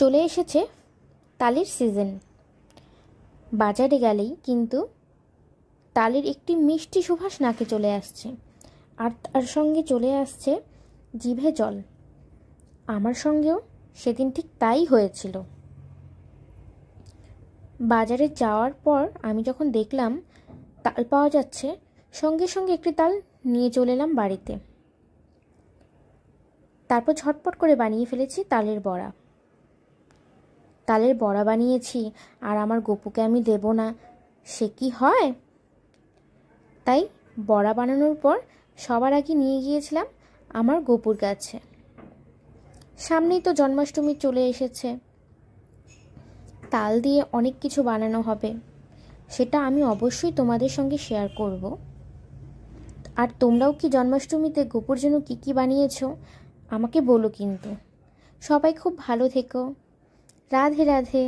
চলে এসেছে তালের সিজন। বাজারে গেলেই কিন্তু তালের একটি মিষ্টি সুবাস নাকে চলে আসছে, আর তার সঙ্গে চলে আসছে জিভে জল। আমার সঙ্গেও সেদিন ঠিক তাই হয়েছিল। বাজারে যাওয়ার পর আমি যখন দেখলাম তাল পাওয়া যাচ্ছে, সঙ্গে সঙ্গে একটি তাল নিয়ে চলে এলাম বাড়িতে। তারপর ঝটপট করে বানিয়ে ফেলেছি তালের বড়া। তালের বড়া বানিয়েছি, আর আমার গপুকে আমি দেব না সে কি হয়? তাই বড়া বানানোর পর সবার আগে নিয়ে গিয়েছিলাম আমার গপুর কাছে। সামনেই তো জন্মাষ্টমী চলে এসেছে, তাল দিয়ে অনেক কিছু বানানো হবে, সেটা আমি অবশ্যই তোমাদের সঙ্গে শেয়ার করব। আর তোমরাও কি জন্মাষ্টমীতে গপুর জন্য কী কী বানিয়েছো আমাকে বলো কিন্তু। সবাই খুব ভালো থেকো। রাধে রাধে।